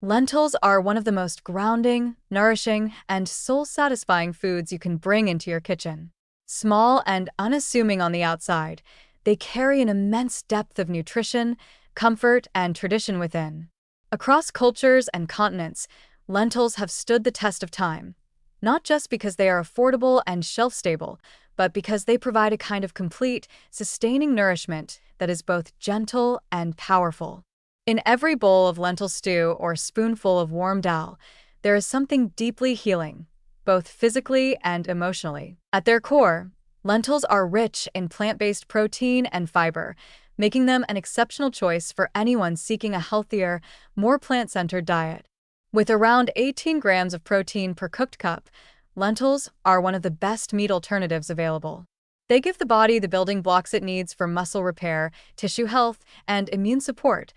Lentils are one of the most grounding, nourishing, and soul-satisfying foods you can bring into your kitchen. Small and unassuming on the outside, they carry an immense depth of nutrition, comfort, and tradition within. Across cultures and continents, lentils have stood the test of time, not just because they are affordable and shelf-stable, but because they provide a kind of complete, sustaining nourishment that is both gentle and powerful. In every bowl of lentil stew or spoonful of warm dal, there is something deeply healing, both physically and emotionally. At their core, lentils are rich in plant-based protein and fiber, making them an exceptional choice for anyone seeking a healthier, more plant-centered diet. With around 18 grams of protein per cooked cup, lentils are one of the best meat alternatives available. They give the body the building blocks it needs for muscle repair, tissue health, and immune support,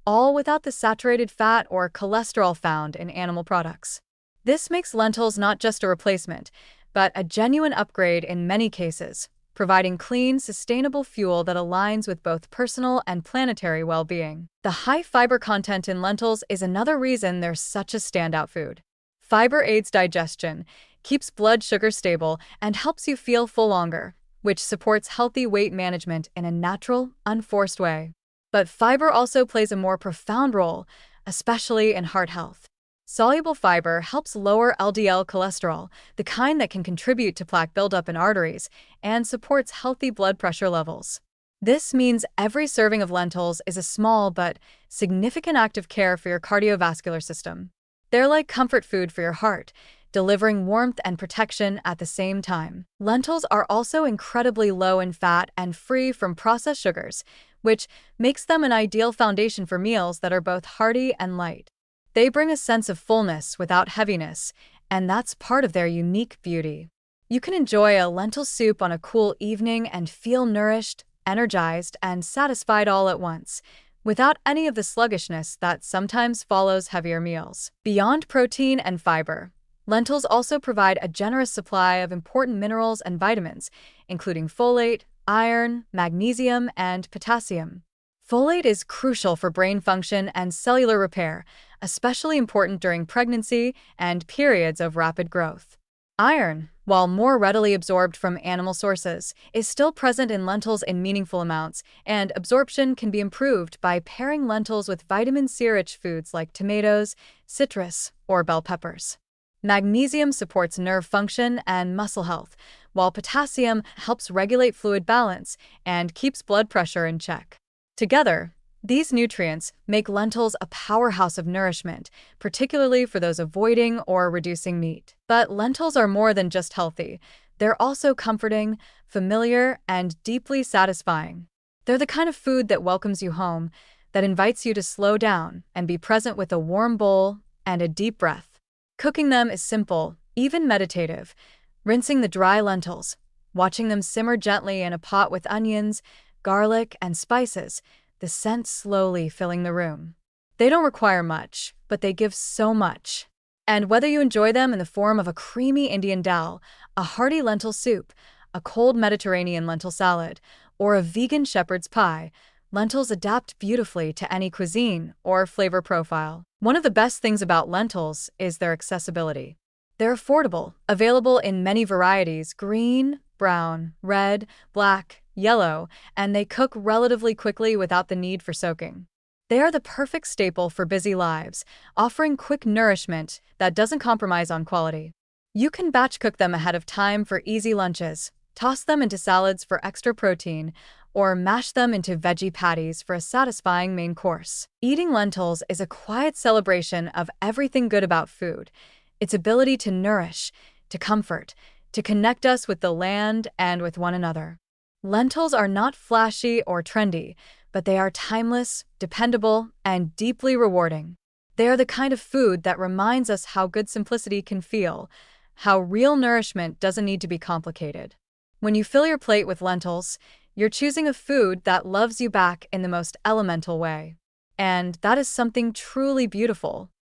all without the saturated fat or cholesterol found in animal products. This makes lentils not just a replacement, but a genuine upgrade in many cases, providing clean, sustainable fuel that aligns with both personal and planetary well-being. The high fiber content in lentils is another reason they're such a standout food. Fiber aids digestion, keeps blood sugar stable, and helps you feel full longer, which supports healthy weight management in a natural, unforced way. But fiber also plays a more profound role, especially in heart health. Soluble fiber helps lower LDL cholesterol, the kind that can contribute to plaque buildup in arteries, and supports healthy blood pressure levels. This means every serving of lentils is a small but significant act of care for your cardiovascular system. They're like comfort food for your heart, delivering warmth and protection at the same time. Lentils are also incredibly low in fat and free from processed sugars, which makes them an ideal foundation for meals that are both hearty and light. They bring a sense of fullness without heaviness, and that's part of their unique beauty. You can enjoy a lentil soup on a cool evening and feel nourished, energized, and satisfied all at once, without any of the sluggishness that sometimes follows heavier meals. Beyond protein and fiber, lentils also provide a generous supply of important minerals and vitamins, including folate, iron, magnesium, and potassium. Folate is crucial for brain function and cellular repair, especially important during pregnancy and periods of rapid growth. Iron, while more readily absorbed from animal sources, is still present in lentils in meaningful amounts, and absorption can be improved by pairing lentils with vitamin C-rich foods like tomatoes, citrus, or bell peppers. Magnesium supports nerve function and muscle health, while potassium helps regulate fluid balance and keeps blood pressure in check. Together, these nutrients make lentils a powerhouse of nourishment, particularly for those avoiding or reducing meat. But lentils are more than just healthy. They're also comforting, familiar, and deeply satisfying. They're the kind of food that welcomes you home, that invites you to slow down and be present with a warm bowl and a deep breath. Cooking them is simple, even meditative. Rinsing the dry lentils, watching them simmer gently in a pot with onions, garlic, and spices, the scent slowly filling the room. They don't require much, but they give so much. And whether you enjoy them in the form of a creamy Indian dal, a hearty lentil soup, a cold Mediterranean lentil salad, or a vegan shepherd's pie, lentils adapt beautifully to any cuisine or flavor profile. One of the best things about lentils is their accessibility. They're affordable, available in many varieties: green, brown, red, black, yellow, and they cook relatively quickly without the need for soaking. They are the perfect staple for busy lives, offering quick nourishment that doesn't compromise on quality. You can batch cook them ahead of time for easy lunches, toss them into salads for extra protein, or mash them into veggie patties for a satisfying main course. Eating lentils is a quiet celebration of everything good about food: its ability to nourish, to comfort, to connect us with the land and with one another. Lentils are not flashy or trendy, but they are timeless, dependable, and deeply rewarding. They are the kind of food that reminds us how good simplicity can feel, how real nourishment doesn't need to be complicated. When you fill your plate with lentils, you're choosing a food that loves you back in the most elemental way. And that is something truly beautiful.